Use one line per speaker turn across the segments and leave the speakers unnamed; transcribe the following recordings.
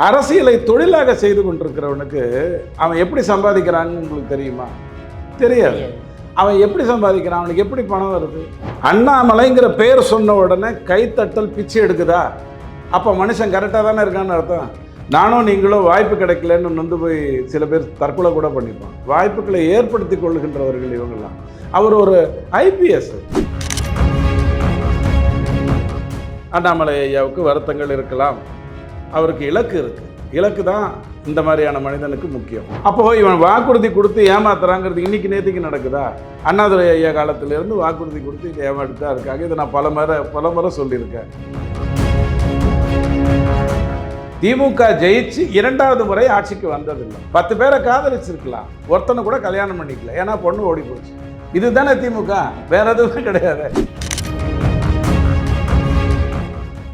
அரசியலை தொழிலாக செய்து கொண்டிருக்கிறவனுக்கு அவன் எப்படி சம்பாதிக்கிறான்னு உங்களுக்கு தெரியுமா? தெரியாது. அவன் எப்படி சம்பாதிக்கிறான்? அவனுக்கு எப்படி பணம் வருது? அண்ணாமலைங்கிற பேர் சொன்ன உடனே கைத்தட்டல் பிச்சை எடுக்குதா? அப்போ மனுஷன் கரெக்டாக தானே இருக்கான்னு அர்த்தம். நானும் நீங்களும் வாய்ப்பு கிடைக்கலன்னு நொந்து போய் சில பேர் தற்கொலை கூட பண்ணிப்பான். வாய்ப்புகளை ஏற்படுத்தி கொள்ளுகின்றவர்கள் இவங்கெல்லாம். அவர் ஒரு ஐபிஎஸ். அண்ணாமலை ஐயாவுக்கு வருத்தங்கள் இருக்கலாம், அவருக்கு இலக்கு இருக்குது. இலக்கு தான் இந்த மாதிரியான மனிதனுக்கு முக்கியம். அப்போது இவன் வாக்குறுதி கொடுத்து ஏமாத்துறாங்கிறது இன்னைக்கு நேற்றுக்கு நடக்குதா? அண்ணாதுரை ஐயா காலத்திலேருந்து வாக்குறுதி கொடுத்து இதை ஏமாடுத்தா இருக்காங்க. இதை நான் பல முறை சொல்லியிருக்கேன். திமுக ஜெயிச்சு 2வது முறை ஆட்சிக்கு வந்ததில்லை. 10 பேரை காதலிச்சிருக்கலாம், ஒருத்தனை கூட கல்யாணம் பண்ணிக்கல, ஏன்னா பொண்ணு ஓடி போச்சு. இதுதானே திமுக, வேற எதுவும் கிடையாது.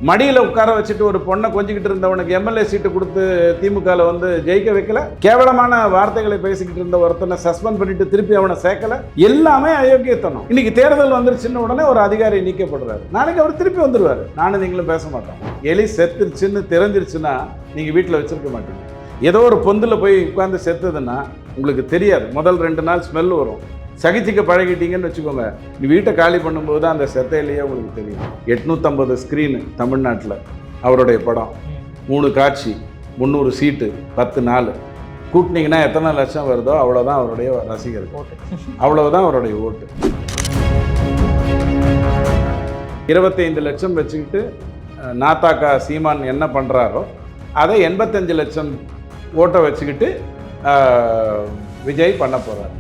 மடியில் உட்கார வச்சுட்டு ஒரு பொண்ணை கொஞ்சிக்கிட்டு இருந்தவனுக்கு எம்எல்ஏ சீட்டு கொடுத்து திமுகவில் வந்து ஜெயிக்க வைக்கல. கேவலமான வார்த்தைகளை பேசிக்கிட்டு இருந்த ஒருத்தனை சஸ்பெண்ட் பண்ணிட்டு திருப்பி அவனை சேர்க்கல. எல்லாமே அயோக்கியத்தனம். இன்னைக்கு தேர்தல் வந்துருச்சுன்னு உடனே ஒரு அதிகாரி நீக்கப்படுறாரு, நாளைக்கு அவர் திருப்பி வந்துடுவார். நானும் நீங்களும் பேச மாட்டோம். எலி செத்துருச்சுன்னு தெரிஞ்சிருச்சுன்னா நீங்கள் வீட்டில் வச்சிருக்க மாட்டீங்க. ஏதோ ஒரு பொந்தில் போய் உட்காந்து செத்துதுன்னா உங்களுக்கு தெரியாது. முதல் 2 நாள் ஸ்மெல் வரும். சகிச்சிக்க பழகிட்டீங்கன்னு வச்சுக்கோங்க, நீ வீட்டை காலி பண்ணும்போது தான் அந்த செத்தையிலேயே உங்களுக்கு தெரியும். 850 ஸ்க்ரீனு தமிழ்நாட்டில் அவருடைய படம், 3 காட்சி, 300 சீட்டு, 10 நாள் கூட்டினீங்கன்னா எத்தனை லட்சம் வருதோ அவ்வளோதான் அவருடைய ரசிகர் ஓட்டு, அவ்வளவுதான் அவருடைய ஓட்டு. 25 லட்சம் வச்சுக்கிட்டு நாத்தாக்கா சீமான் என்ன பண்ணுறாரோ அதை 85 லட்சம் ஓட்டை வச்சுக்கிட்டு விஜய் பண்ண போகிறார்.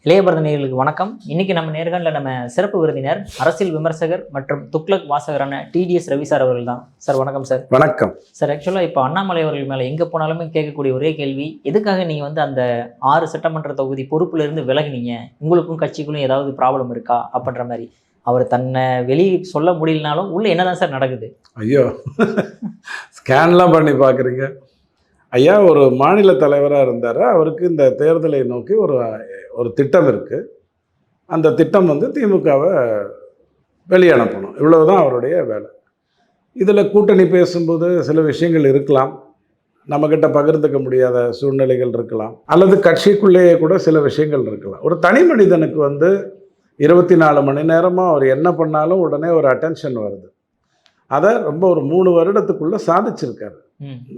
இளையபாரத நேயர்களுக்கு வணக்கம். இன்னைக்கு நம்ம நேர்காணலில் நம்ம சிறப்பு விருந்தினர் அரசியல் விமர்சகர் மற்றும் துக்ளக் வாசகரான டிடிஎஸ் ரவி சார் அவர்கள் தான். சார் வணக்கம் சார்.
வணக்கம்
சார். ஆக்சுவலாக இப்போ அண்ணாமலை அவர்கள் மேலே எங்கே போனாலுமே கேட்கக்கூடிய ஒரே கேள்வி, எதுக்காக நீங்கள் வந்து அந்த 6 சட்டமன்ற தொகுதி பொறுப்புலேருந்து விலகினீங்க, உங்களுக்கும் கட்சிக்குள்ளும் ஏதாவது ப்ராப்ளம் இருக்கா அப்படின்ற மாதிரி. அவர் தன்னை வெளியே சொல்ல முடியலனாலும் உள்ள என்னதான் சார் நடக்குது?
ஐயோ, ஸ்கேன்லாம் பண்ணி பார்க்குறீங்க. ஐயா ஒரு மாநில தலைவராக இருந்தார். அவருக்கு இந்த தேர்தலை நோக்கி ஒரு திட்டம் இருக்குது. அந்த திட்டம் வந்து திமுகவை வெளியே அனுப்பணும், இவ்வளவுதான் அவருடைய வேலை. இதில் கூட்டணி பேசும்போது சில விஷயங்கள் இருக்கலாம், நம்மக்கிட்ட பகிர்ந்துக்க முடியாத சூழ்நிலைகள் இருக்கலாம், அல்லது கட்சிக்குள்ளேயே கூட சில விஷயங்கள் இருக்கலாம். ஒரு தனி மனிதனுக்கு வந்து 24 மணி நேரமாக அவர் என்ன பண்ணாலும் உடனே ஒரு அட்டென்ஷன் வருது. அதை ரொம்ப ஒரு 3 வருடத்துக்குள்ளே சாதிச்சிருக்காரு.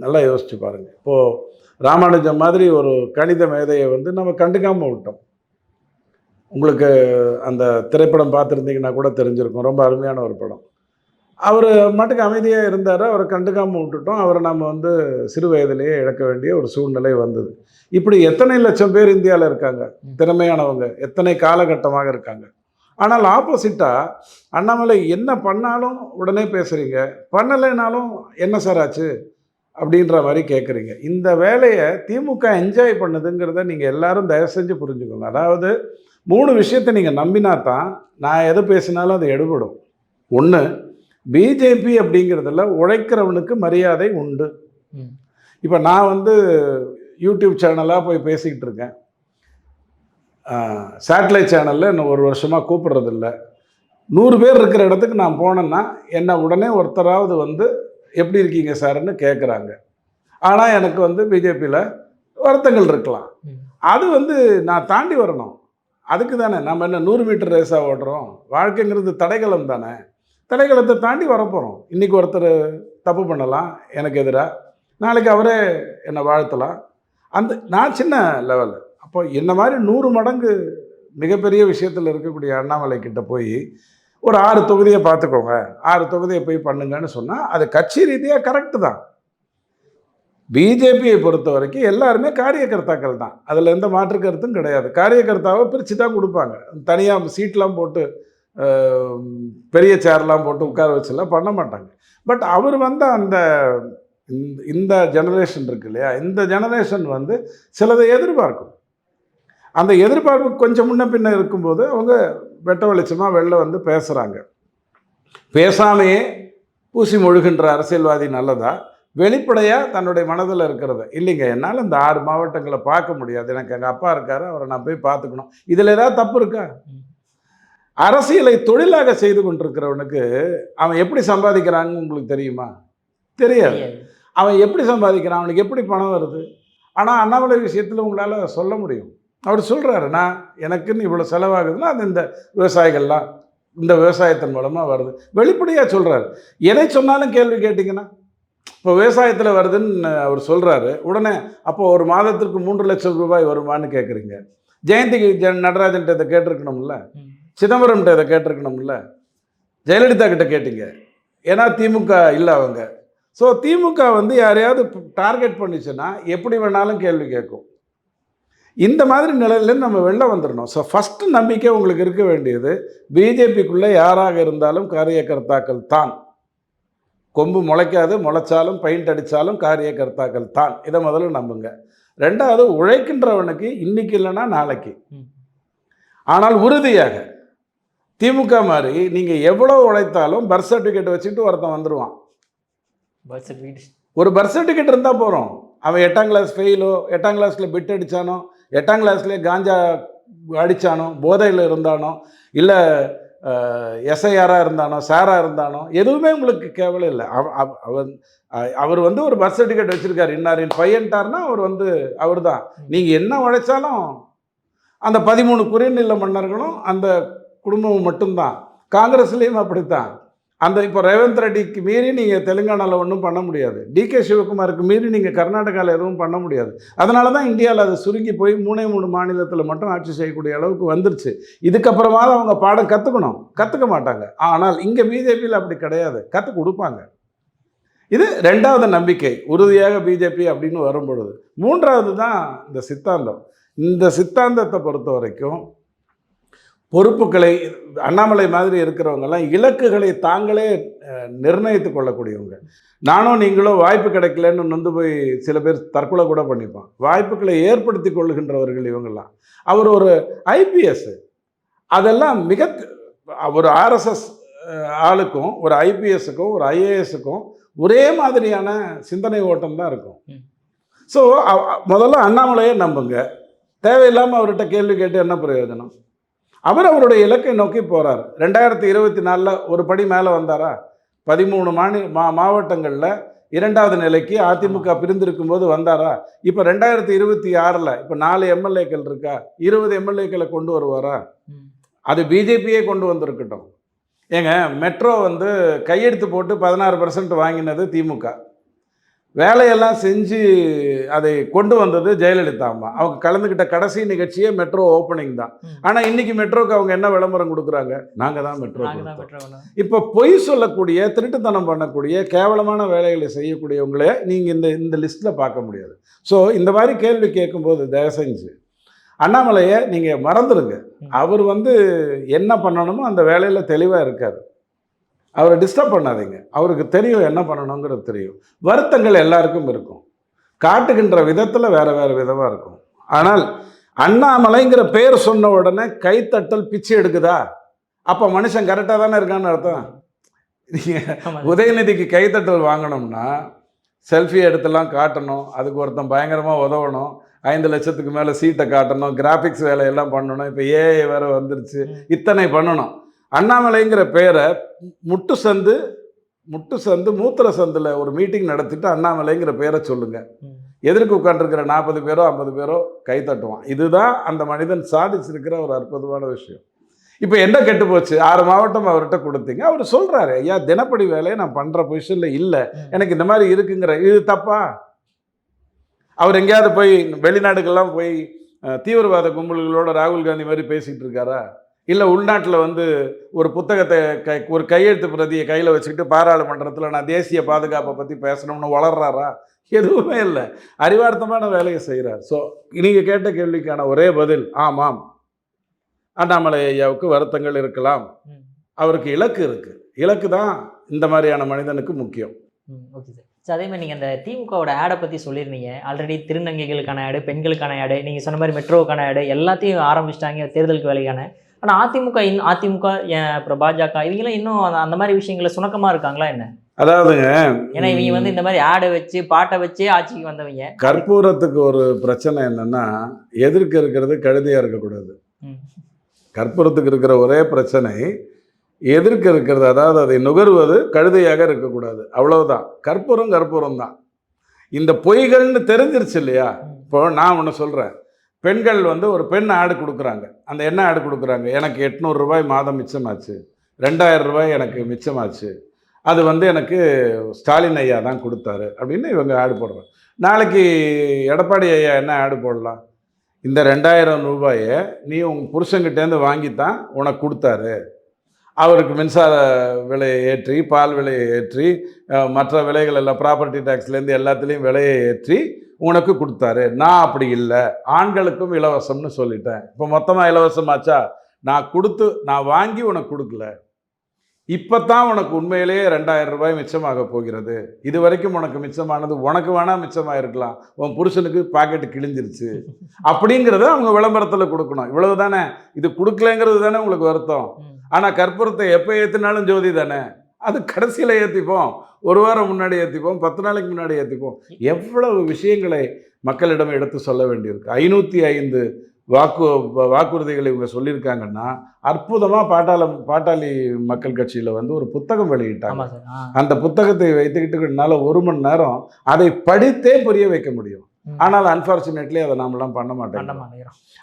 நல்லா யோசிச்சு பாருங்கள். இப்போது ராமானுஜம் மாதிரி ஒரு கணித மேதையை வந்து நம்ம கண்டுக்காமல் விட்டோம். உங்களுக்கு அந்த திரைப்படம் பார்த்துருந்தீங்கன்னா கூட தெரிஞ்சிருக்கும், ரொம்ப அருமையான ஒரு படம். அவர் மட்டுக்கு அமைதியாக இருந்தார், அவரை கண்டுக்காமல் விட்டுட்டோம். அவரை நம்ம வந்து சிறு வயதிலேயே இழக்க வேண்டிய ஒரு சூழ்நிலை வந்தது. இப்படி எத்தனை லட்சம் பேர் இந்தியாவில் இருக்காங்க திறமையானவங்க, எத்தனை காலகட்டமாக இருக்காங்க. ஆனால் ஆப்போசிட்டாக அண்ணாமலை என்ன பண்ணாலும் உடனே பேசுகிறீங்க, பண்ணலைனாலும் என்ன சார் ஆச்சு அப்படின்ற மாதிரி கேட்குறீங்க. இந்த வேலையை திமுக என்ஜாய் பண்ணுதுங்கிறத நீங்கள் எல்லாரும் தயவு செஞ்சு புரிஞ்சுக்கோங்க. அதாவது 3 விஷயத்தை நீங்கள் நம்பினா தான் நான் எதை பேசினாலும் அது எடுபடும். 1, பிஜேபி அப்படிங்கிறதுல உழைக்கிறவனுக்கு மரியாதை உண்டு. இப்போ நான் வந்து யூடியூப் சேனலாக போய் பேசிக்கிட்டு இருக்கேன், சேட்டலைட் சேனலில் இன்னும் 1 வருஷமாக கூப்பிட்றதில்ல. 100 பேர் இருக்கிற இடத்துக்கு நான் போனேன்னா என்னை உடனே ஒருத்தராவது வந்து எப்படி இருக்கீங்க சார்ன்னு கேட்குறாங்க. ஆனால் எனக்கு வந்து பிஜேபியில் வருத்தங்கள் இருக்கலாம். அது வந்து நான் தாண்டி வரணும். அதுக்கு தானே நம்ம என்ன 100 மீட்டர் ரேஸாக ஓடுறோம். வாழ்க்கைங்கிறது தடைகளம் தானே. தடைகளத்தை தாண்டி வரப்போகிறோம். இன்றைக்கி ஒருத்தர் தப்பு பண்ணலாம் எனக்கு எதிராக, நாளைக்கு அவரே என்னை வாழ்த்தலாம். நான் சின்ன லெவலில். அப்போ என்ன மாதிரி 100 மடங்கு மிகப்பெரிய விஷயத்தில் இருக்கக்கூடிய அண்ணாமலை கிட்ட போய் ஒரு 6 தொகுதியை பார்த்துக்கோங்க, 6 தொகுதியை போய் பண்ணுங்கன்னு சொன்னால் அது கட்சி ரீதியாக கரெக்டு தான். பிஜேபியை பொறுத்த வரைக்கும் எல்லாருமே காரியகர்த்தாக்கள் தான், அதில் எந்த மாற்று கருத்தும் கிடையாது. காரியகர்த்தாவை பிரித்து தான் கொடுப்பாங்க. தனியாக சீட்லாம் போட்டு பெரிய சேர்லாம் போட்டு உட்கார வச்சுலாம் பண்ண மாட்டாங்க. பட் அவர் வந்து இந்த ஜெனரேஷன் இருக்கு இல்லையா, இந்த ஜெனரேஷன் வந்து சிலதை எதிர்பார்க்கும். அந்த எதிர்பார்ப்பு கொஞ்சம் முன்ன பின்ன இருக்கும்போது அவங்க வெட்ட வெளிச்சமாக வெளில வந்து பேசுகிறாங்க. பேசாமையே பூசி மொழுகின்ற அரசியல்வாதி நல்லதா, வெளிப்படையாக தன்னுடைய மனதில் இருக்கிறத இல்லைங்க, என்னால் இந்த 6 மாவட்டங்களை பார்க்க முடியாது, எனக்கு எங்கள் அப்பா இருக்கார், அவரை நான் போய் பார்த்துக்கணும், இதில் ஏதாவது தப்பு இருக்கா? அரசியலை தொழிலாக செய்து கொண்டிருக்கிறவனுக்கு அவன் எப்படி சம்பாதிக்கிறான்னு உங்களுக்கு தெரியுமா? தெரியாது. அவன் எப்படி சம்பாதிக்கிறான், அவனுக்கு எப்படி பணம் வருது? ஆனால் அண்ணாமலை விஷயத்தில் உங்களால் சொல்ல முடியும். அவர் சொல்கிறாரு, நான் எனக்குன்னு இவ்வளோ செலவாகுதுன்னா அது இந்த விவசாயிகள்லாம் இந்த விவசாயத்தின் மூலமாக வருது. வெளிப்படையாக சொல்கிறாரு. எதை சொன்னாலும் கேள்வி கேட்டிங்கன்னா, இப்போ விவசாயத்தில் வருதுன்னு அவர் சொல்கிறாரு. உடனே அப்போ ஒரு மாதத்திற்கு 3 லட்சம் ரூபாய் வருமானு கேட்குறீங்க. ஜெயந்திக்கு நடராஜன்ட்ட இதை கேட்டிருக்கணும்ல, சிதம்பரம்கிட்ட இதை கேட்டிருக்கணும்ல, ஜெயலலிதா கிட்ட கேட்டீங்க. ஏன்னா திமுக இல்லை அவங்க. ஸோ திமுக வந்து யாரையாவது டார்கெட் பண்ணிச்சுன்னா எப்படி வேணாலும் கேள்வி கேட்கும். இந்த மாதிரி நிலையிலேருந்து நம்ம வெளில வந்துடணும். ஸோ ஃபஸ்ட்டு நம்பிக்கை உங்களுக்கு இருக்க வேண்டியது, பிஜேபிக்குள்ளே யாராக இருந்தாலும் காரியகர்த்தாக்கள் தான். கொம்பு முளைக்காது, முளைச்சாலும் பெயிண்ட் அடித்தாலும் காரியகர்த்தாக்கள் தான். இதை முதல்ல நம்புங்க. ரெண்டாவது, உழைக்கின்றவனுக்கு இன்னைக்கு இல்லைன்னா நாளைக்கு. ஆனால் உறுதியாக திமுக மாதிரி நீங்கள் எவ்வளோ உழைத்தாலும் பர்த் சர்டிஃபிகேட் வச்சுக்கிட்டு ஒருத்தன் வந்துடுவான். ஒரு பர்த் சர்டிஃபிகேட் இருந்தால் போகிறோம். அவன் 8ஆம் கிளாஸ் ஃபெயிலோ, 8ஆம் கிளாஸில் பிட் அடித்தானோ, 8ஆம் கிளாஸ்லேயே காஞ்சா அடித்தானோ, போதையில் இருந்தானோ, இல்லை எஸ்ஐஆராக இருந்தானோ, சாராக இருந்தானோ, எதுவுமே உங்களுக்கு கேவலம் இல்லை. அவர் வந்து ஒரு பர்த் சர்டிஃபிகேட் வச்சுருக்காரு, இன்னாரின் பையன்ட்டார்னா அவர் தான். நீங்கள் என்ன உழைச்சாலும் அந்த 13 குறுநில மன்னர்களும் அந்த குடும்பம் மட்டும்தான். காங்கிரஸ்லேயும் அப்படித்தான். அந்த இப்போ ரேவந்த் ரெட்டிக்கு மீறி நீங்கள் தெலுங்கானாவில் ஒன்றும் பண்ண முடியாது. டிகே சிவகுமாருக்கு மீறி நீங்கள் கர்நாடகாவில் எதுவும் பண்ண முடியாது. அதனால தான் இந்தியாவில் அது சுருங்கி போய் 3 மாநிலத்தில் மட்டும் ஆட்சி செய்யக்கூடிய அளவுக்கு வந்துருச்சு. இதுக்கப்புறமா அவங்க பாடம் கற்றுக்க மாட்டாங்க. ஆனால் இங்கே பிஜேபியில் அப்படி கிடையாது, கற்றுக் கொடுப்பாங்க. இது 2வது நம்பிக்கை, உறுதியாக பிஜேபி அப்படின்னு வரும்பொழுது. 3வது தான் இந்த சித்தாந்தம். இந்த சித்தாந்தத்தை பொறுத்த வரைக்கும் பொறுப்புகளை அண்ணாமலை மாதிரி இருக்கிறவங்கெல்லாம் இலக்குகளை தாங்களே நிர்ணயித்து கொள்ளக்கூடியவங்க. நானும் நீங்களும் வாய்ப்பு கிடைக்கலன்னு நொந்து போய் சில பேர் தற்கொலை கூட பண்ணிப்பான். வாய்ப்புகளை ஏற்படுத்தி கொள்ளுகின்றவர்கள் இவங்கெல்லாம். அவர் ஒரு ஐபிஎஸ், அதெல்லாம் ஒரு ஆர்எஸ்எஸ் ஆளுக்கும் ஒரு ஐபிஎஸ்ஸுக்கும் ஒரு ஐஏஎஸ்ஸுக்கும் ஒரே மாதிரியான சிந்தனை ஓட்டம் தான் இருக்கும். ஸோ முதல்ல அண்ணாமலையே நம்புங்க. தேவையில்லாமல் அவர்கிட்ட கேள்வி கேட்டு என்ன பிரயோஜனம்? அவருடைய இலக்கை நோக்கி போகிறார். 2024 ஒரு படி மேலே வந்தாரா? 13 மாவட்டங்களில் 2வது நிலைக்கு அதிமுக பிரிந்திருக்கும் போது வந்தாரா? இப்போ 2026 இப்போ 4 எம்எல்ஏக்கள் இருக்கா? 20 எம்எல்ஏக்களை கொண்டு வருவாரா? அது பிஜேபியே கொண்டு வந்திருக்கட்டும். ஏங்க, மெட்ரோ கையெழுத்து போட்டு 16% வாங்கினது திமுக. வேலையெல்லாம் செஞ்சு அதை கொண்டு வந்தது ஜெயலலிதா அம்மா. அவங்க கலந்துக்கிட்ட கடைசி நிகழ்ச்சியே மெட்ரோ ஓப்பனிங் தான். ஆனால் இன்னைக்கு மெட்ரோக்கு அவங்க என்ன விளம்பரம் கொடுக்குறாங்க? நாங்கள் தான் மெட்ரோ. இப்போ பொய் சொல்லக்கூடிய, திருட்டுத்தனம் பண்ணக்கூடிய, கேவலமான வேலைகளை செய்யக்கூடியவங்களே நீங்கள் இந்த லிஸ்ட்டில் பார்க்க முடியாது. ஸோ இந்த மாதிரி கேள்வி கேட்கும்போது தயவு செஞ்சு அண்ணாமலையை நீங்கள் மறந்துடுங்க. அவர் என்ன பண்ணணுமோ அந்த வேலையில் தெளிவாக இருக்கார். அவரை டிஸ்டர்ப் பண்ணாதீங்க. அவருக்கு தெரியும் என்ன பண்ணணுங்கிறது தெரியும். வருத்தங்கள் எல்லாருக்கும் இருக்கும், காட்டுகின்ற விதத்தில் வேறு வேறு விதமாக இருக்கும். ஆனால் அண்ணாமலைங்கிற பேர் சொன்ன உடனே கைத்தட்டல் பிச்சு எடுக்குதா? அப்போ மனுஷன் கரெக்டாக தானே இருக்கான்னு அர்த்தம். நீங்கள் உதயநிதிக்கு கைத்தட்டல் வாங்கணும்னா செல்ஃபி எடுத்துலாம் காட்டணும், அதுக்கு ஒருத்தன் பயங்கரமாக உதவணும், 5 லட்சத்துக்கு மேலே சீட்டை காட்டணும், கிராஃபிக்ஸ் வேலையெல்லாம் பண்ணணும், இப்போ ஏஐ வேறு வந்துருச்சு, இத்தனை பண்ணணும். அண்ணாமலைங்கிற பேரை முட்டு சந்து மூத்திர சந்தில் ஒரு மீட்டிங் நடத்திட்டு அண்ணாமலைங்கிற பேரை சொல்லுங்கள். எதிர்க்கு உட்காந்துருக்கிற 40 பேரோ 50 பேரோ கை தட்டுவான். இதுதான் அந்த மனிதன் சாதிச்சிருக்கிற ஒரு அற்புதமான விஷயம். இப்போ என்ன கெட்டு போச்சு? 6 மாவட்டம் அவர்கிட்ட கொடுத்தீங்க. அவர் சொல்கிறாரு, ஐயா தினப்படி வேலையை நான் பண்ணுற பொசிஷனில் இல்லை, எனக்கு இந்த மாதிரி இருக்குங்கிற. இது தப்பா? அவர் எங்கேயாவது போய் வெளிநாடுகள்லாம் போய் தீவிரவாத கும்பல்களோட ராகுல் காந்தி மாதிரி பேசிகிட்டு இருக்காரா? இல்லை உள்நாட்டில் ஒரு புத்தகத்தை ஒரு கையெழுத்து பிரதியை கையில் வச்சுக்கிட்டு பாராளுமன்றத்தில் நான் தேசிய பாதுகாப்பை பற்றி பேசணும்னு வளர்றாரா? எதுவுமே இல்லை, அறிவார்த்தமான வேலையை செய்கிறார். ஸோ நீங்கள் கேட்ட கேள்விக்கான ஒரே பதில் ஆமாம், அண்ணாமலை ஐயாவுக்கு வருத்தங்கள் இருக்கலாம். அவருக்கு இலக்கு இருக்குது. இலக்கு தான் இந்த மாதிரியான மனிதனுக்கு முக்கியம்.
Okay sir. ஸோ அதே மாதிரி நீங்கள் அந்த திமுகவோட ஆடை பற்றி சொல்லியிருந்தீங்க. ஆல்ரெடி திருநங்கைகளுக்கான ஆடு, பெண்களுக்கான ஆடு, நீங்கள் சொன்ன மாதிரி மெட்ரோவுக்கான ஆடு எல்லாத்தையும் ஆரம்பிச்சிட்டாங்க தேர்தலுக்கு வேலைக்கான. ஆனால் அதிமுக அப்புறம் பாஜக இவங்களாம் இன்னும் அந்த மாதிரி விஷயங்களை சுணக்கமாக இருக்காங்களா என்ன?
அதாவதுங்க,
ஏன்னா இவங்க இந்த மாதிரி ஆடை வச்சு பாட்டை வச்சே ஆட்சிக்கு வந்தவங்க.
கற்பூரத்துக்கு ஒரு பிரச்சனை என்னன்னா, எதிர்க்க இருக்கிறது கழுதையாக இருக்கக்கூடாது. கற்பூரத்துக்கு இருக்கிற ஒரே பிரச்சனை எதிர்க்க இருக்கிறது, அதாவது அதை நுகர்வது கழுதையாக இருக்கக்கூடாது, அவ்வளவுதான். கற்பூரம் கற்பூரம் தான். இந்த பொய்கள்னு தெரிஞ்சிருச்சு இல்லையா? இப்போ நான் ஒன்று சொல்கிறேன், பெண்கள் வந்து ஒரு பெண் ஆடு கொடுக்குறாங்க. அந்த என்ன ஆடு கொடுக்குறாங்க, எனக்கு 800 ரூபாய் மாதம் மிச்சமாச்சு, 2000 ரூபாய் எனக்கு மிச்சமாச்சு, அது வந்து எனக்கு ஸ்டாலின் ஐயா தான் கொடுத்தாரு அப்படின்னு இவங்க ஆடு போடுறாங்க. நாளைக்கு எடப்பாடி ஐயா என்ன ஆடு போடலாம், இந்த 2000 ரூபாயை நீ உங்கள் புருஷன்கிட்டேருந்து வாங்கித்தான் உனக்கு கொடுத்தாரு, அவருக்கு மின்சார விலையை ஏற்றி, பால் விலையை ஏற்றி, மற்ற விலைகள் எல்லாம் ப்ராப்பர்ட்டி டேக்ஸ்லேருந்து எல்லாத்துலேயும் விலையை ஏற்றி உனக்கு கொடுத்தாரு. நான் அப்படி இல்லை, ஆண்களுக்கும் இலவசம்னு சொல்லிட்டேன். இப்போ மொத்தமாக இலவசமாச்சா? நான் வாங்கி உனக்கு கொடுக்கல, இப்போ தான் உனக்கு உண்மையிலேயே 2000 ரூபாய் மிச்சமாக போகிறது. இது வரைக்கும் உனக்கு மிச்சமானது உனக்கு வேணால் மிச்சமாக இருக்கலாம், உன் புருஷனுக்கு பாக்கெட்டு கிழிஞ்சிருச்சு அப்படிங்கிறத அவங்க விளம்பரத்தில் கொடுக்கணும். இவ்வளவு தானே. இது கொடுக்கலங்கிறது தானே உங்களுக்கு வருத்தம். ஆனால் கற்பூரத்தை எப்போ ஏற்றினாலும் ஜோதி தானே. அது கடைசியில் ஏற்றிப்போம், ஒரு வாரம் முன்னாடி ஏற்றிப்போம், 10 நாளைக்கு முன்னாடி ஏற்றிப்போம். எவ்வளவு விஷயங்களை மக்களிடம் எடுத்து சொல்ல வேண்டியிருக்கு. 505 வாக்குறுதிகளை இவங்க சொல்லியிருக்காங்கன்னா, அற்புதமாக பாட்டாளி மக்கள் கட்சியில் வந்து ஒரு புத்தகம் வெளியிட்டாங்க. அந்த புத்தகத்தை வைத்துக்கிட்டு என்னால் 1 மணி நேரம் அதை படித்தே புரிய வைக்க முடியும். ஆனால் அன்ஃபார்ச்சுனேட்லி அதை நாமெல்லாம் பண்ண மாட்டோம்.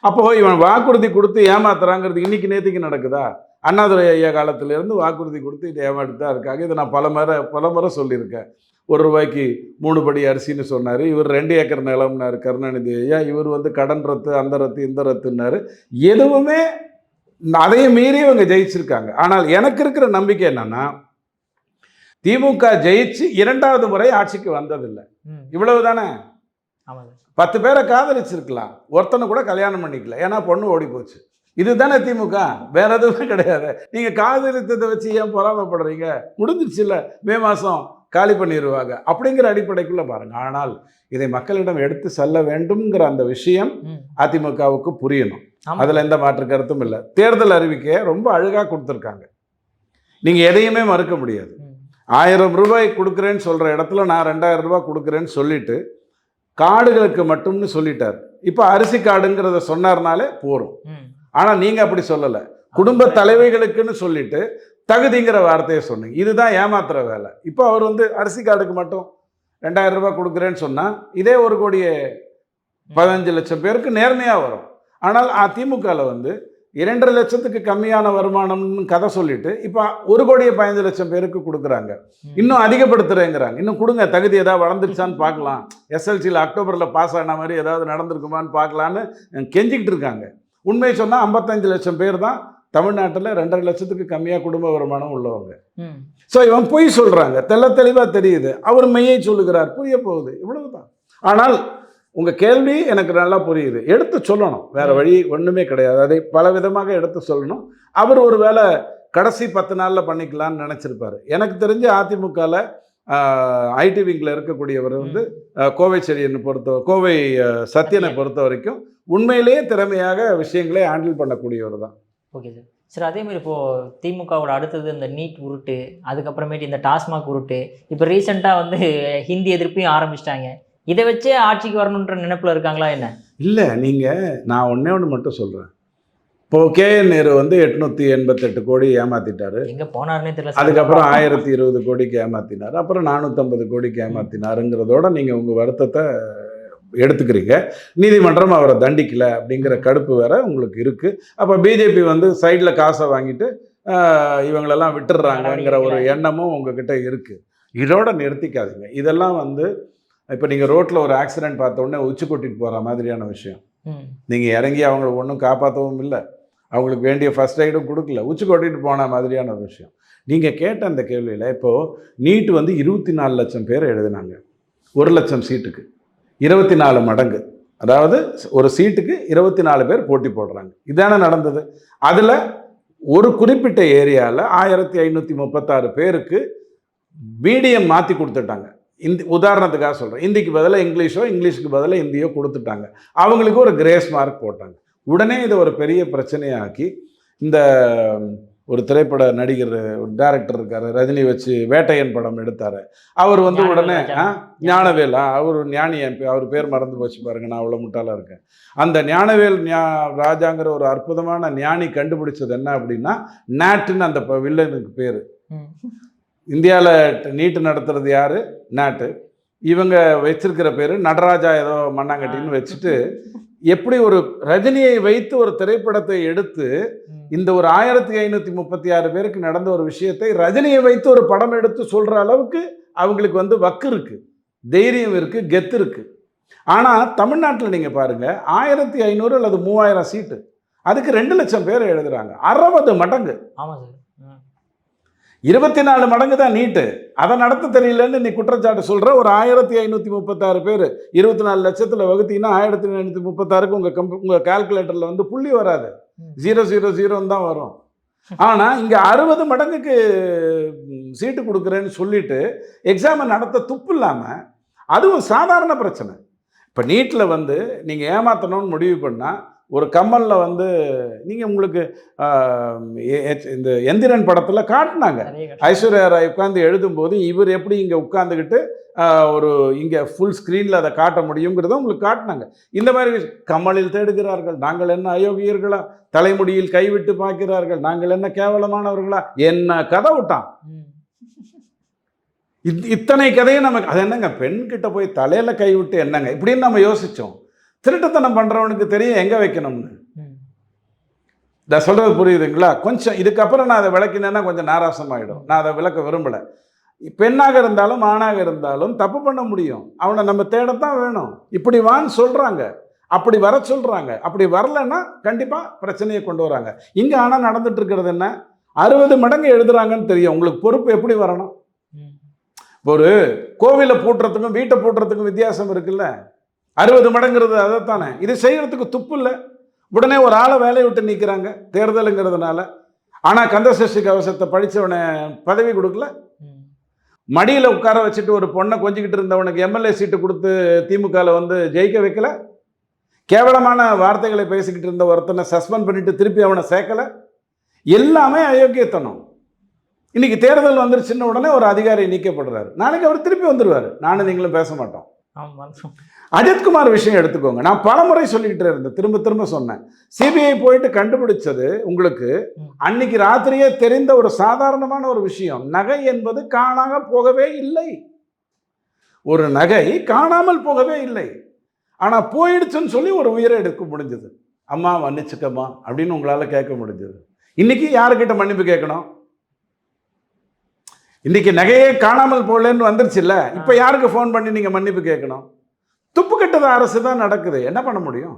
அப்போது இவன் வாக்குறுதி கொடுத்து ஏமாத்துறாங்கிறது இன்னைக்கு நேற்றுக்கு நடக்குதா? அண்ணாதுரை ஐயா காலத்திலேருந்து வாக்குறுதி கொடுத்து இதை ஏமாற்றி தான் இருக்காங்க. இதை நான் பல முறை சொல்லியிருக்கேன். 1 ரூபாய்க்கு 3 படி அரிசின்னு சொன்னார். இவர் 2 ஏக்கர் நிலம்னாரு கருணாநிதி ஐயா. இவர் வந்து கடன் ரத்து, அந்த ரத்து, இந்த ரத்துன்னாரு. எதுவுமே அதையும் மீறி இவங்க ஜெயிச்சிருக்காங்க. ஆனால் எனக்கு இருக்கிற நம்பிக்கை என்னன்னா, திமுக ஜெயிச்சு 2வது முறை ஆட்சிக்கு வந்ததில்லை. இவ்வளவு தானே. 10 பேரை காதலிச்சிருக்கலாம், ஒருத்தனை கூட கல்யாணம் பண்ணிக்கல, ஏன்னா பொண்ணு ஓடி போச்சு. இதுதானே திமுக, வேற எதுவுமே கிடையாது. நீங்கள் காதலித்ததை வச்சு ஏன் பொறாமைப்படுறீங்க? முடிஞ்சிருச்சு இல்லை, மே மாதம் காலி பண்ணிடுவாங்க அப்படிங்கிற அடிப்படைக்குள்ளே பாருங்கள். ஆனால் இதை மக்களிடம் எடுத்து செல்ல வேண்டும்ங்கிற அந்த விஷயம் அதிமுகவுக்கு புரியணும். அதில் எந்த மாற்று கருத்தும் இல்லை. தேர்தல் அறிவிக்கையை ரொம்ப அழகாக கொடுத்துருக்காங்க. நீங்கள் எதையுமே மறுக்க முடியாது. 1000 ரூபாய் கொடுக்குறேன்னு சொல்கிற இடத்துல நான் 2000 ரூபாய் கொடுக்குறேன்னு சொல்லிட்டு காடுகளுக்கு மட்டும்னு சொல்லிட்டார். இப்போ அரிசி காடுங்கிறத சொன்னார்னாலே போரும். ஆனால் நீங்கள் அப்படி சொல்லலை, குடும்ப தலைவிகளுக்குன்னு சொல்லிட்டு தகுதிங்கிற வார்த்தையை சொன்னீங்க. இதுதான் ஏமாத்துற வேலை. இப்போ அவர் வந்து அரிசி கார்டுக்கு மட்டும் 2000 ரூபாய் கொடுக்குறேன்னு சொன்னால் இதே 1 கோடியே 15 லட்சம் பேருக்கு நேர்மையாக வரும். ஆனால் அதிமுகவில் வந்து 2.5 லட்சத்துக்கு கம்மியான வருமானம்னு கதை சொல்லிட்டு இப்போ 1 கோடியே 15 லட்சம் பேருக்கு கொடுக்குறாங்க. இன்னும் அதிகப்படுத்துகிறேங்கிறாங்க. இன்னும் கொடுங்க, தகுதி ஏதாவது வளர்ந்துருச்சான்னு பார்க்கலாம், எஸ்எல்சியில் அக்டோபரில் பாஸ் ஆன மாதிரி ஏதாவது நடந்திருக்குமான்னு பார்க்கலான்னு கெஞ்சிக்கிட்டு இருக்காங்க. உண்மை சொன்னால் 55 லட்சம் பேர் தான் தமிழ்நாட்டில் 2.5 லட்சத்துக்கு கம்மியாக குடும்ப வருமானம் உள்ளவங்க. ஸோ இவன் பொய் சொல்கிறாங்க, தெளிவாக தெரியுது. அவர் மெய்யை சொல்லுகிறார், புரிய போகுது, இவ்வளவுதான். ஆனால் உங்கள் கேள்வி எனக்கு நல்லா புரியுது. எடுத்து சொல்லணும், வேறு வழி ஒன்றுமே கிடையாது. அதை பல விதமாக எடுத்து சொல்லணும். அவர் ஒரு வேளை கடைசி 10 நாளில் பண்ணிக்கலான்னு நினச்சிருப்பார். எனக்கு தெரிஞ்சு அதிமுகவில் ஐடி விங்கில் இருக்கக்கூடியவர் வந்து கோவை சத்யனை பொறுத்த வரைக்கும் உண்மையிலேயே திறமையாக விஷயங்களே ஹேண்டில் பண்ணக்கூடியவர் தான்.
Okay sir. சரி, அதேமாதிரி இப்போது திமுகவோட அடுத்தது இந்த நீட் உருட்டு, அதுக்கப்புறமேட்டு இந்த டாஸ்மாக் உருட்டு, இப்போ ரீசெண்டாக வந்து ஹிந்தி எதிர்ப்பையும் ஆரம்பிச்சிட்டாங்க. இதை வச்சே ஆட்சிக்கு வரணுன்ற நினைப்பில் இருக்காங்களா என்ன? இல்லை,
நான் ஒன்று மட்டும் சொல்கிறேன். இப்போது KN நேரு வந்து 888 கோடி ஏமாற்றிட்டாரு.
எங்கே போனாருன்னே தெரியல.
அதுக்கப்புறம் 1020 கோடிக்கு ஏமாற்றினார். அப்புறம் 450 கோடிக்கு ஏமாற்றினாருங்கிறதோட நீங்கள் உங்கள் வருத்தத்தை எடுத்துக்கிறீங்க. நீதிமன்றம் அவரை தண்டிக்கலை அப்படிங்கிற கடுப்பு வேற உங்களுக்கு இருக்குது. அப்போ பிஜேபி வந்து சைடில் காசை வாங்கிட்டு இவங்களெல்லாம் விட்டுடுறாங்கங்கிற ஒரு எண்ணமும் உங்ககிட்ட இருக்குது. இதோட நிறுத்திக்காதீங்க. இதெல்லாம் வந்து இப்போ நீங்கள் ரோட்டில் ஒரு ஆக்சிடென்ட் பார்த்த உடனே உச்சி கொட்டிட்டு போகிற மாதிரியான விஷயம். நீங்கள் இறங்கி அவங்கள ஒன்றும் காப்பாற்றவும் இல்லை, அவங்களுக்கு வேண்டிய ஃபர்ஸ்ட் எய்டும் கொடுக்கல, உச்சி கொட்டிட்டு போன மாதிரியான ஒரு விஷயம். நீங்கள் கேட்ட அந்த கேள்வியில் இப்போது நீட் வந்து 24 லட்சம் பேர் எழுதினாங்க. 1 லட்சம் சீட்டுக்கு 24 மடங்கு, அதாவது ஒரு சீட்டுக்கு 24 பேர் போட்டி போடுறாங்க. இதானே நடந்தது. அதில் ஒரு குறிப்பிட்ட ஏரியாவில் 1536 பேருக்கு மீடியம் மாற்றி கொடுத்துட்டாங்க. உதாரணத்துக்காக சொல்கிறேன், ஹிந்திக்கு பதிலாக இங்கிலீஷோ, இங்கிலீஷுக்கு பதிலாக ஹிந்தியோ கொடுத்துட்டாங்க. அவங்களுக்கு ஒரு கிரேஸ் மார்க் போட்டாங்க. உடனே இதை ஒரு பெரிய பிரச்சனையாக்கி இந்த ஒரு திரைப்பட நடிகர், ஒரு டைரக்டர் இருக்காரு, ரஜினி வச்சு வேட்டையன் படம் எடுத்தார். அவர் வந்து உடனே ஞானவேல், அவர் ஞானி, அவர் பேர் மறந்து போச்சு பாருங்க, நான் அவ்வளோ முட்டாளாக இருக்கேன். அந்த ஞானவேல் ராஜாங்கிற ஒரு அற்புதமான ஞானி கண்டுபிடிச்சது என்ன அப்படின்னா, நாட்டுன்னு அந்த வில்லனுக்கு பேர். இந்தியாவில் நீட்டு நடத்துறது யாரு? நாட்டு. இவங்க வச்சிருக்கிற பேர் நடராஜா ஏதோ மண்ணாங்கட்டின்னு வச்சுட்டு, எப்படி ஒரு ரஜினியை வைத்து ஒரு திரைப்படத்தை எடுத்து இந்த ஒரு 1536 பேருக்கு நடந்த ஒரு விஷயத்தை ரஜினியை வைத்து ஒரு படம் எடுத்து சொல்ற அளவுக்கு அவங்களுக்கு வந்து வக்கு இருக்கு, தைரியம் இருக்கு, கெத்து இருக்கு. ஆனா தமிழ்நாட்டில் நீங்க பாருங்க, 1500 அல்லது 3000 சீட்டு, அதுக்கு 2 லட்சம் பேர் எழுதுறாங்க. 60 மடங்கு. 24 மடங்கு தான் நீட்டு. அதை நடத்த தெரியலன்னு நீ குற்றச்சாட்டு சொல்ற. ஒரு 1536 பேர் 24 லட்சத்தில் வகுத்தீங்கன்னா 1536க்கு உங்க கால்குலேட்டர்ல வந்து புள்ளி வராது, 000 தான் வரும். ஆனா இங்க 60 மடங்குக்கு சீட்டு கொடுக்குறேன்னு சொல்லிட்டு எக்ஸாமை நடத்த துப்பு இல்லாம, அதுவும் சாதாரண பிரச்சனை. இப்போ நீட்டில் வந்து நீங்கள் ஏமாற்றணும்னு முடிவு பண்ணால், ஒரு கம்மலில் வந்து நீங்கள் உங்களுக்கு இந்த எந்திரன் படத்தில் காட்டினாங்க, ஐஸ்வர்யா ராய் உட்காந்து எழுதும்போது இவர் எப்படி இங்கே உட்காந்துக்கிட்டு ஒரு இங்கே ஃபுல் ஸ்க்ரீனில் அதை காட்ட முடியுங்கிறத உங்களுக்கு காட்டினாங்க. இந்த மாதிரி கம்மலில் தேடுகிறார்கள், நாங்கள் என்ன அயோக்கியர்களா, தலைமுடியில் கைவிட்டு பார்க்கிறார்கள், நாங்கள் என்ன கேவலமானவர்களா, என்ன கதை விட்டான். இத்தனை கதையும் நமக்கு அது என்னங்க, பெண்கிட்ட போய் தலையில் கை விட்டு என்னங்க இப்படின்னு நம்ம யோசித்தோம். திருட்டுத்தனம் பண்ணுறவனுக்கு தெரியும் எங்கே வைக்கணும்னு. இதை சொல்கிறது புரியுதுங்களா? கொஞ்சம் இதுக்கப்புறம் நான் அதை விளக்கினேன்னா கொஞ்சம் நாராசமாயிடும். நான் அதை விளக்க விரும்பலை. பெண்ணாக இருந்தாலும் ஆணாக இருந்தாலும் தப்பு பண்ண முடியும். அவனை நம்ம தேடத்தான் வேணும். இப்படி வான்னு சொல்கிறாங்க, அப்படி வர சொல்கிறாங்க. அப்படி வரலைன்னா கண்டிப்பாக பிரச்சனையை கொண்டு வராங்க. இங்கே ஆனால் நடந்துட்டு இருக்கிறது என்ன, 60 மடங்கு எழுதுறாங்கன்னு தெரியும். உங்களுக்கு பொறுப்பு எப்படி வரணும்? ஒரு கோவிலை பூட்டுறதுக்கும் வீட்டை பூட்டுறதுக்கும் வித்தியாசம் இருக்குல்ல. 60 மடங்கிறது அதைத்தானே. இது செய்கிறதுக்கு துப்பு இல்லை. உடனே ஒரு ஆளை வேலையை விட்டு நிற்கிறாங்க தேர்தலுங்கிறதுனால. ஆனால் கந்தசஷ்டி கவசத்தை படித்தவனை பதவி கொடுக்கல. மடியில் உட்கார வச்சுட்டு ஒரு பொண்ணை கொஞ்சிக்கிட்டு இருந்தவனுக்கு எம்எல்ஏ சீட்டு கொடுத்து திமுகவில் வந்து ஜெயிக்க வைக்கல. கேவலமான வார்த்தைகளை பேசிக்கிட்டு இருந்த ஒருத்தனை சஸ்பெண்ட் பண்ணிட்டு திருப்பி அவனை சேர்க்கலை. எல்லாமே அயோக்கியத்தனம். இன்னைக்கு தேர்தல் வந்துருச்சுன்ன உடனே ஒரு அதிகாரி நீக்கப்படுறாரு, நாளைக்கு அவர் திருப்பி வந்துடுவார். நானும் நீங்களும் பேச மாட்டோம். அஜித்குமார் விஷயம் எடுத்துக்கோங்க. நான் பலமுறை சொல்லிக்கிட்டே இருந்தேன், திரும்ப திரும்ப சொன்னேன். சிபிஐ போயிட்டு கண்டுபிடிச்சது உங்களுக்கு அன்னைக்கு ராத்திரியே தெரிந்த ஒரு சாதாரணமான ஒரு விஷயம். நகை என்பது காணாம போகவே இல்லை. ஒரு நகை காணாமல் போகவே இல்லை. ஆனா போயிடுச்சுன்னு சொல்லி ஒரு உயிரை எடுக்க முடிஞ்சது. அம்மா மன்னிச்சுக்கம்மா அப்படின்னு உங்களால கேட்க முடிஞ்சது. இன்னைக்கு யாருக்கிட்ட மன்னிப்பு கேட்கணும்? இன்னைக்கு நகையே காணாமல் போகலன்னு வந்துருச்சு இல்லை, இப்போ யாருக்கு ஃபோன் பண்ணி நீங்கள் மன்னிப்பு கேட்கணும்? துப்பு கட்டத அரசு தான் நடக்குது. என்ன பண்ண முடியும்?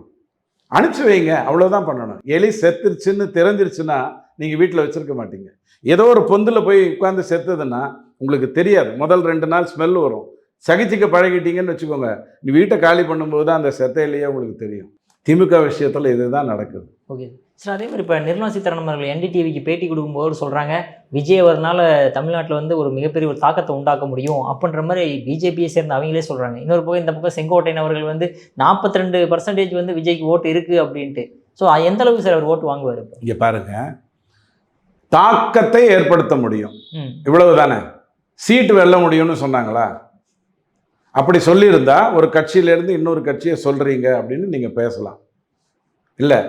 அனுப்பிச்சு வைங்க, அவ்வளோதான் பண்ணணும். எலி செத்துருச்சுன்னு தெரிஞ்சிருச்சுன்னா நீங்கள் வீட்டில் வச்சுருக்க மாட்டீங்க. ஏதோ ஒரு பொந்தில் போய் உட்காந்து செத்துதுன்னா உங்களுக்கு தெரியாது. முதல் 2 நாள் ஸ்மெல் வரும். சகிச்சிக்க பழகிட்டீங்கன்னு வச்சுக்கோங்க, நீ வீட்டை காலி பண்ணும்போது தான் அந்த செத்தையிலேயே உங்களுக்கு தெரியும். திமுக விஷயத்தில் இதுதான் நடக்குது.
ஓகே சார், அதே மாதிரி இப்போ நிர்மலா சீதாராமன் அவர்கள் என்டிடிவிக்கு பேட்டி கொடுக்கும்போது சொல்கிறாங்க, விஜய் அவர்னால தமிழ்நாட்டில் வந்து ஒரு மிகப்பெரிய ஒரு தாக்கத்தை உண்டாக்க முடியும் அப்படின்ற மாதிரி பிஜேபியை சேர்ந்த அவங்களே சொல்கிறாங்க. இன்னொரு பக்கம் இந்த பக்கம் செங்கோட்டையன் அவர்கள் வந்து 42% வந்து விஜய்க்கு ஓட்டு இருக்குது அப்படின்ட்டு. ஸோ எந்த அளவுக்கு சார் அவர் ஓட்டு வாங்குவார்?
இங்கே பாருங்க, தாக்கத்தை ஏற்படுத்த முடியும், இவ்வளவு தானே. சீட்டு வெல்ல முடியும்னு சொன்னாங்களா? அப்படி சொல்லியிருந்தா ஒரு கட்சியிலேருந்து இன்னொரு கட்சியை சொல்கிறீங்க அப்படின்னு நீங்கள் பேசலாம். இல்லை,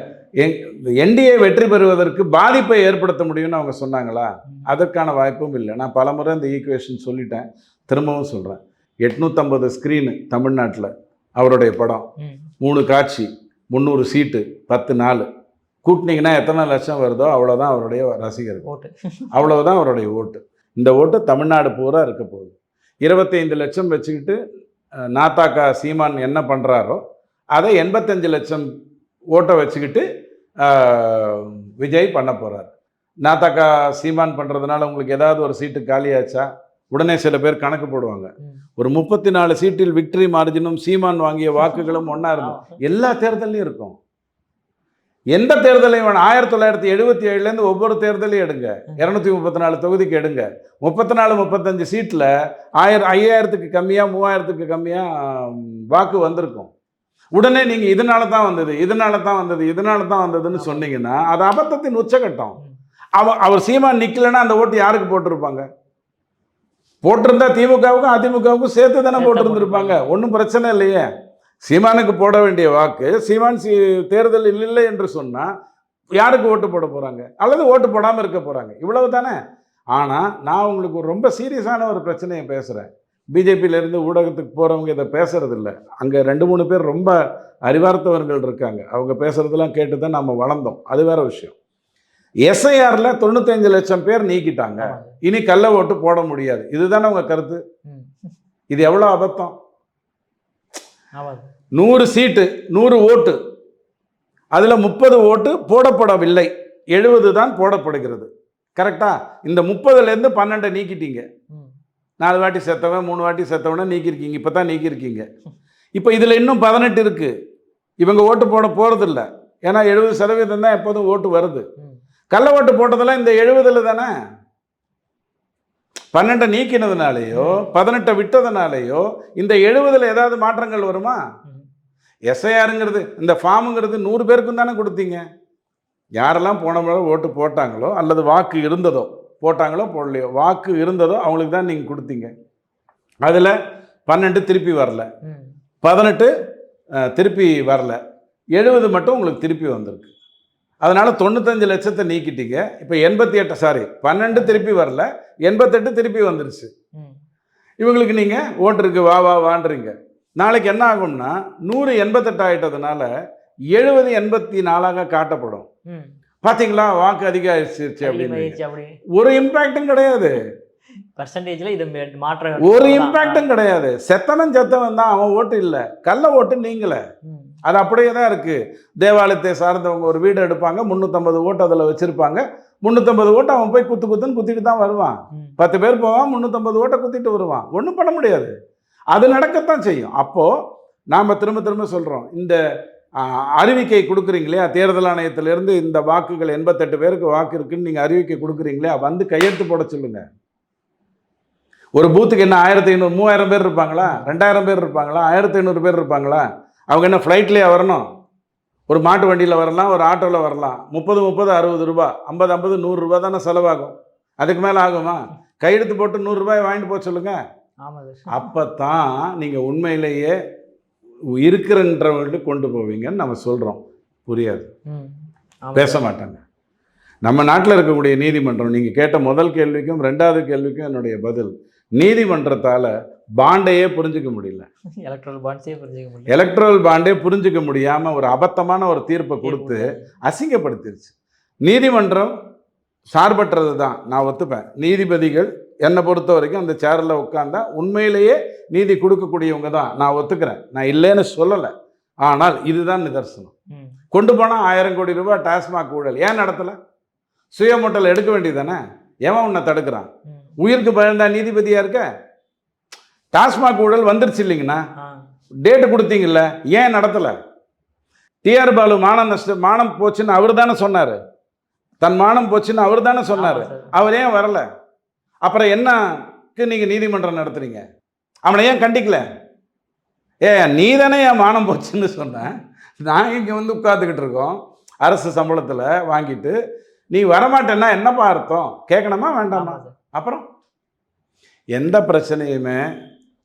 என்டிஏ வெற்றி பெறுவதற்கு பாதிப்பை ஏற்படுத்த முடியும்னு அவங்க சொன்னாங்களா? அதற்கான வாய்ப்பும் இல்லை. நான் பலமுறை இந்த ஈக்குவேஷன் சொல்லிட்டேன், திரும்பவும் சொல்கிறேன். 850 ஸ்க்ரீனு தமிழ்நாட்டில் அவருடைய படம், 3 காட்சி, 300 சீட்டு, 10 நாள் கூட்டினீங்கன்னா எத்தனை லட்சம் வருதோ அவ்வளோதான் அவருடைய ரசிகர்கள், அவ்வளவுதான் அவருடைய ஓட்டு. இந்த ஓட்டு தமிழ்நாடு பூரா இருக்க போகுது. 25 லட்சம் வச்சுக்கிட்டு நாத்தாக்கா சீமான் என்ன பண்ணுறாரோ அதை 85 லட்சம் ஓட்டை வச்சுக்கிட்டு விஜய் பண்ண போகிறார். நாத்தாக்கா சீமான் பண்ணுறதுனால உங்களுக்கு ஏதாவது ஒரு சீட்டு காலியாச்சா? உடனே சில பேர் கணக்கு போடுவாங்க. ஒரு 34 சீட்டில் விக்டரி மார்ஜினும் சீமான் வாங்கிய வாக்குகளும் ஒன்றா இருக்கும். எல்லா தேர்தலையும் இருக்கும். எந்த தேர்தலையும் வேணும். 1977லேருந்து ஒவ்வொரு தேர்தலையும் எடுங்க, 234 தொகுதிக்கு எடுங்க, 34-35 சீட்டில் 5000க்கு கம்மியாக 3000க்கு கம்மியாக வாக்கு வந்திருக்கும். உடனே நீங்கள் இதனால தான் வந்தது, இதனால தான் வந்தது, இதனால தான் வந்ததுன்னு சொன்னீங்கன்னா அது அபத்தத்தின் உச்சகட்டம். அவர் சீமான் நிக்கலைன்னா அந்த ஓட்டு யாருக்கு போட்டிருப்பாங்க? போட்டிருந்தா திமுகவுக்கும் அதிமுகவுக்கும் சேர்த்து தானே போட்டிருந்திருப்பாங்க. ஒன்றும் பிரச்சனை இல்லையே. சீமானுக்கு போட வேண்டிய வாக்கு சீமான் தேர்தலில் இல்லை என்று சொன்னால் யாருக்கு ஓட்டு போட போகிறாங்க? அல்லது ஓட்டு போடாமல் இருக்க போகிறாங்க. இவ்வளவு தானே. ஆனால் நான் உங்களுக்கு ரொம்ப சீரியஸான ஒரு பிரச்சனையை பேசுகிறேன். பிஜேபியிலேருந்து ஊடகத்துக்கு போகிறவங்க இதை பேசுறதில்ல. அங்கே 2-3 பேர் ரொம்ப அறிவார்த்தவர்கள் இருக்காங்க. அவங்க பேசுகிறதெல்லாம் கேட்டு தான் நம்ம வளர்ந்தோம். அது வேற விஷயம். எஸ்ஐஆரில் 95 லட்சம் பேர் நீக்கிட்டாங்க. இனி கள்ள ஓட்டு போட முடியாது. இதுதானே உங்க கருத்து? இது எவ்வளோ அபத்தம்? 100 சீட்டு 100 ஓட்டு, அதில் 30 ஓட்டு போடப்படவில்லை, 70 தான் போடப்படுகிறது. கரெக்டா? இந்த 30லேருந்து 12 நீக்கிட்டீங்க. 4 வாட்டி செத்தவன் 3 வாட்டி செத்தவனை நீக்கியிருக்கீங்க. இப்போ தான் நீக்கியிருக்கீங்க. இப்போ இதில் இன்னும் 18 இருக்குது. இவங்க ஓட்டு போட போகிறதில்ல. ஏன்னா 70% தான் எப்போதும் ஓட்டு வருது. கள்ள ஓட்டு போட்டதெல்லாம் இந்த 70 தானே. 12 நீக்கினதுனாலேயோ 18 விட்டதுனாலேயோ இந்த 70 ஏதாவது மாற்றங்கள் வருமா? எஸ்ஐஆருங்கிறது இந்த ஃபார்முங்கிறது 100 பேருக்கும் தானே கொடுத்தீங்க. யாரெல்லாம் போன முறை ஓட்டு போட்டாங்களோ அல்லது வாக்கு இருந்ததோ, போட்டாங்களோ போடலையோ, வாக்கு இருந்ததோ அவங்களுக்கு தான் நீங்கள் கொடுத்தீங்க. அதில் 12 திருப்பி வரல, 18 திருப்பி வரல, 70 மட்டும் உங்களுக்கு திருப்பி வந்திருக்கு. அதனால் 95 லட்சத்தை நீக்கிட்டீங்க. இப்போ 12 திருப்பி வரல, 88 திருப்பி வந்துருச்சு. இவங்களுக்கு நீங்கள் ஓட்டுருக்கு வான்றீங்க. நாளைக்கு என்ன ஆகும்னா 100 88 ஆகிட்டதுனால 70 84 காட்டப்படும். பார்த்தீங்களா வாக்கு அதிகரிச்சிருச்சு அப்படின்னு. ஒரு இம்பேக்டும் கிடையாது.
பர்சன்டேஜ்ல இது மாற்றம்
ஒரு இம்பேக்டும் கிடையாது. செத்தவன் தான், அவன் ஓட்டு இல்லை, கள்ள ஓட்டு நீங்களே. அது அப்படியே தான் இருக்கு. தேவாலயத்தை சார்ந்தவங்க ஒரு வீடு எடுப்பாங்க, 350 ஓட்டு அதில் வச்சிருப்பாங்க. 350 ஓட்டு அவன் போய் குத்துன்னு குத்திட்டு தான் வருவான். 10 பேர் போவான், 350 ஓட்டை குத்திட்டு வருவான். ஒன்றும் பண்ண முடியாது. அது நடக்கத்தான் செய்யும். அப்போது நாம் திரும்ப சொல்கிறோம், இந்த அறிவிக்கை கொடுக்குறீங்களே தேர்தல் ஆணையத்திலேருந்து, இந்த வாக்குகள் 88 பேருக்கு வாக்கு இருக்குன்னு நீங்கள் அறிவிக்கை கொடுக்குறீங்களே, வந்து கையெழுத்து போட சொல்லுங்க. ஒரு பூத்துக்கு என்ன 1500 3000 பேர் இருப்பாங்களா? 2000 பேர் இருப்பாங்களா? 1500 பேர் இருப்பாங்களா? அவங்க என்ன ஃப்ளைட்லேயே வரணும்? ஒரு மாட்டு வண்டியில் வரலாம், ஒரு ஆட்டோவில் வரலாம். 30 60 ரூபா, 50 100 ரூபா தானே செலவாகும். அதுக்கு மேலே ஆகுமா? கையெழுத்து போட்டு 100 ரூபாய் வாங்கிட்டு போக சொல்லுங்க. அப்போ தான் நீங்கள் உண்மையிலேயே இருக்கிறன்றவங்கள்ட்ட கொண்டு போவீங்கன்னு நம்ம சொல்கிறோம். புரியாது, பேச மாட்டாங்க. நம்ம நாட்டில் இருக்கக்கூடிய நீதிமன்றம், நீங்கள் கேட்ட முதல் கேள்விக்கும் 2வது கேள்விக்கும் என்னுடைய பதில், நீதிமன்றத்தால் பாண்டையே புரிஞ்சிக்க முடியல. எலக்ட்ரல் பாண்டே புரிஞ்சிக்க முடியாமல் ஒரு அபத்தமான ஒரு தீர்ப்பை கொடுத்து அசிங்கப்படுத்திருச்சு. நீதிமன்றம் சார்பற்றது தான், நான் ஒத்துப்பேன். நீதிபதிகள் என்னை பொறுத்த வரைக்கும் அந்த சேரில் உட்காந்தா உண்மையிலேயே நீதி கொடுக்கக்கூடியவங்க தான், நான் ஒத்துக்கிறேன். நான் இல்லைன்னு சொல்லலை. ஆனால் இதுதான் நிதர்சனம். கொண்டு போனால் 1000 கோடி ரூபாய் டாஸ்மாக் ஊழல் ஏன் நடத்தலை? சுயமோட்டல் எடுக்க வேண்டியது தானே. எவன் உன்னை தடுக்கிறான்? உயிருக்கு பயந்தா நீதிபதியாக இருக்க? டாஸ்மாக் ஊழல் வந்துருச்சு இல்லைங்கண்ணா, டேட்டு கொடுத்தீங்கல்ல, ஏன் நடத்தலை? டிஆர் பாலு மானம் போச்சுன்னு அவர் தானே சொன்னார். தன் மானம் போச்சுன்னு அவர் தானே சொன்னார். அவர் ஏன் வரலை? அப்புறம் என்னக்கு நீங்கள் நீதிமன்றம் நடத்துறீங்க? அவனை ஏன் கண்டிக்கல? நீ தானே என் மானம் போச்சுன்னு சொன்னேன். நாங்கள் இங்கே வந்து உட்காந்துக்கிட்டு இருக்கோம் அரசு சம்பளத்தில் வாங்கிட்டு, நீ வரமாட்டேன்னா என்னப்பா அர்த்தம்? கேட்கணுமா வேண்டாமா? அப்புறம் எந்த பிரச்சனையுமே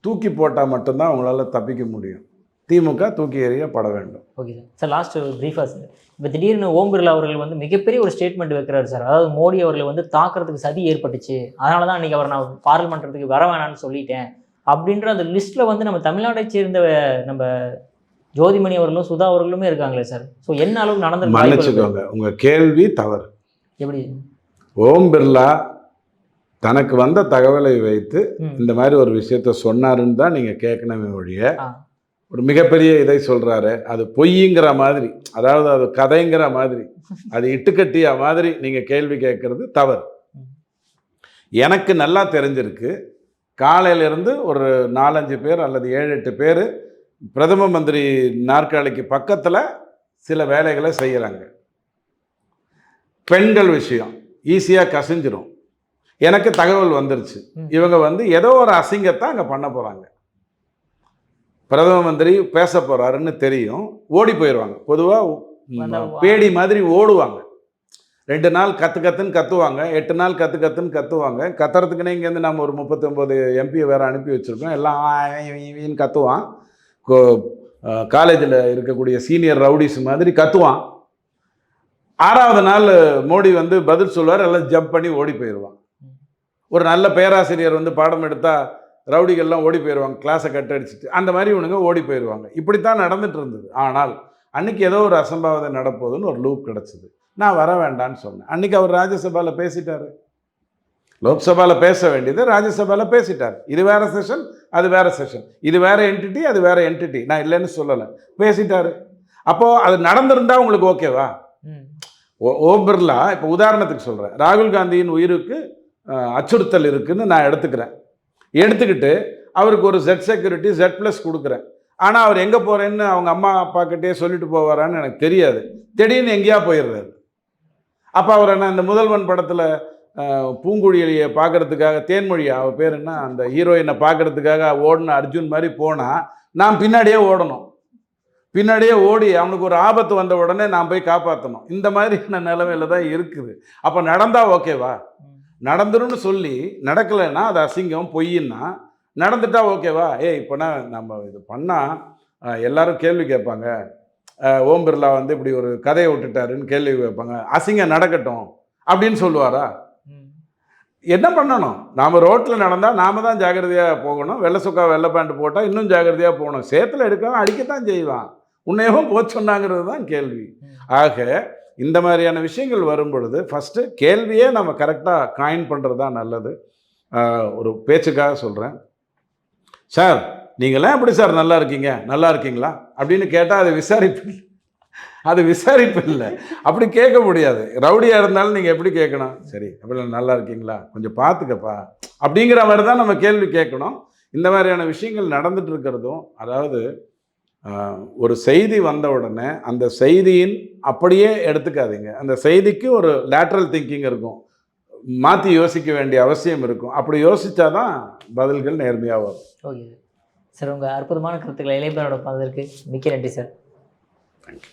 தூக்கி போட்டால் மட்டும்தான் அவங்களால தப்பிக்க முடியும். திமுக தூக்கி எறியப்பட வேண்டும்.
Okay sir. லாஸ்ட் பிரீஃபாக சார், இப்போ திடீர்னு ஓம் பிர்லா அவர்கள் வந்து மிகப்பெரிய ஒரு ஸ்டேட்மெண்ட் வைக்கிறாரு சார். அதாவது மோடி அவர்களை வந்து தாக்குறதுக்கு சதி ஏற்பட்டுச்சு, அதனால தான் அன்றைக்கி அவர் நான் பார்லிமெண்ட்டுக்கு வர வேணான்னு சொல்லிட்டேன் அப்படின்ற அந்த லிஸ்ட்டில் வந்து நம்ம தமிழ்நாட்டை சேர்ந்த நம்ம ஜோதிமணி அவர்களும் சுதா அவர்களுமே இருக்காங்களே சார். ஸோ என்ன அளவுக்கு நடந்து
மன்னிச்சுக்கோங்க, உங்கள் கேள்வி தவறு.
எப்படி?
ஓம் பிர்லா தனக்கு வந்த தகவலை வைத்து இந்த மாதிரி ஒரு விஷயத்த சொன்னாருன்னு தான் நீங்கள் கேட்கணுமே ஒழிய, ஒரு மிகப்பெரிய இதை சொல்கிறாரு அது பொய்ங்கிற மாதிரி, அதாவது அது கதைங்கிற மாதிரி, அது இட்டுக்கட்டிய மாதிரி நீங்கள் கேள்வி கேட்குறது தவறு. எனக்கு நல்லா தெரிஞ்சிருக்கு, காலையிலேருந்து ஒரு 4-5 பேர் அல்லது 7-8 பேர் பிரதம மந்திரி நாற்காலிக்கு பக்கத்தில் சில வேலைகளை செய்கிறாங்க. பெண்கள் விஷயம் ஈஸியாக கசிஞ்சிரும். எனக்கு தகவல் வந்துருச்சு, இவங்க வந்து ஏதோ ஒரு அசிங்கத்தை அங்கே பண்ண போகிறாங்க, பிரதம மந்திரி பேச போகிறாருன்னு தெரியும், ஓடி போயிடுவாங்க. பொதுவாக பேடி மாதிரி ஓடுவாங்க. 2 நாள் கத்துன்னு கத்துவாங்க, 8 நாள் கத்துன்னு கத்துவாங்க. கத்துறதுக்குன்னே இங்கேருந்து நம்ம ஒரு 39 எம்பியை வேறு அனுப்பி வச்சுருக்கோம். எல்லாம் ன்னு கத்துவான். காலேஜில் இருக்கக்கூடிய சீனியர் ரவுடிஸ் மாதிரி கத்துவான். 6வது நாள் மோடி வந்து பதில் சொல்வார், எல்லாம் ஜம்ப் பண்ணி ஓடி போயிடுவான். ஒரு நல்ல பேராசிரியர் வந்து பாடம் எடுத்தால் ரவுடிகள்லாம் ஓடி போயிடுவாங்க, கிளாஸை கட் அடிச்சுட்டு. அந்த மாதிரி இவனுங்க ஓடி போயிடுவாங்க. இப்படித்தான் நடந்துட்டு இருந்தது. ஆனால் அன்னைக்கு ஏதோ ஒரு அசம்பாவிதம் நடப்போகுதுன்னு ஒரு லூப் கிடச்சிது. நான் வர வேண்டான்னு சொன்னேன். அன்றைக்கி அவர் ராஜ்யசபாவில் பேசிட்டார். லோக்சபாவில் பேச வேண்டியது ராஜ்யசபாவில் பேசிட்டார். இது வேறு செஷன், அது வேறு செஷன். இது வேறு என்டிட்டி, அது வேறு என்டிட்டி. நான் இல்லைன்னு சொல்லலை, பேசிட்டார். அப்போது அது நடந்திருந்தால் உங்களுக்கு ஓகேவா? ஓம் பிர்லா, இப்போ உதாரணத்துக்கு சொல்கிறேன், ராகுல் காந்தியின் உயிருக்கு அச்சுறுத்தல் இருக்குதுன்னு நான் எடுத்துக்கிட்டு அவருக்கு ஒரு Z செக்யூரிட்டி Z+ கொடுக்குறேன். ஆனால் அவர் எங்கே போகிறேன்னு அவங்க அம்மா அப்பாக்கிட்டே சொல்லிட்டு போவாரான்னு எனக்கு தெரியாது. திடீர்னு எங்கேயா போயிடுறாரு. அப்போ அவர் என்ன, இந்த முதல்வன் படத்தில் பூங்குழியை பார்க்குறதுக்காக, தேன்மொழியா அவள் பேர் என்ன, அந்த ஹீரோயினை பார்க்குறதுக்காக ஓடின அர்ஜுன் மாதிரி போனால் நான் பின்னாடியே ஓடணும். பின்னாடியே ஓடி அவனுக்கு ஒரு ஆபத்து வந்த உடனே நான் போய் காப்பாற்றணும். இந்த மாதிரியான நிலைமையில தான் இருக்குது. அப்போ நடந்தால் ஓகேவா? நடந்துருன்னு சொல்லி நடக்கலைன்னா அது அசிங்கம், பொய்ன்னா. நடந்துட்டா ஓகேவா? இப்போனா நம்ம இது பண்ணால் எல்லாரும் கேள்வி கேட்பாங்க, ஓம் பிர்லா வந்து இப்படி ஒரு கதையை விட்டுட்டாருன்னு கேள்வி கேட்பாங்க, அசிங்கம் நடக்கட்டும் அப்படின்னு சொல்லுவாரா? என்ன பண்ணணும்? நாம் ரோட்டில் நடந்தால் நாம் தான் ஜாக்கிரதையாக போகணும். வெள்ளை சொக்கா வெள்ளை பேண்ட் போட்டால் இன்னும் ஜாக்கிரதையாக போகணும். சேத்துல எடுக்காமல் அடிக்கத்தான் செய்வான். உன்னையவும் போச்சொன்னாங்கிறது தான் கேள்வி. ஆக இந்த மாதிரியான விஷயங்கள் வரும் பொழுது ஃபஸ்ட்டு கேள்வியே நம்ம கரெக்டாக காயின் பண்ணுறது தான் நல்லது. ஒரு பேச்சுக்காக சொல்கிறேன், சார் நீங்களாம் எப்படி சார் நல்லா இருக்கீங்க, நல்லா இருக்கீங்களா அப்படின்னு கேட்டால் அது விசாரிப்பு இல்லை. அப்படி கேட்க முடியாது. ரவுடியாக இருந்தாலும் நீங்கள் எப்படி கேட்கணும், சரி அப்படி நல்லா இருக்கீங்களா, கொஞ்சம் பார்த்துக்கப்பா அப்படிங்கிற மாதிரி தான் நம்ம கேள்வி கேட்கணும். இந்த மாதிரியான விஷயங்கள் நடந்துட்டு இருக்கிறதும், அதாவது ஒரு செய்தி வந்த உடனே அந்த செய்தியின் அப்படியே எடுத்துக்காதீங்க. அந்த செய்திக்கு ஒரு லேட்ரல் திங்கிங் இருக்கும், மாற்றி யோசிக்க வேண்டிய அவசியம் இருக்கும். அப்படி யோசித்தா தான் பதில்கள் நேர்மையாக வரும்.
ஓகே சார், உங்கள் அற்புதமான கருத்துக்களை இளைஞரோட பார்த்ததற்கு மிக்க நன்றி சார்.
தேங்க்யூ.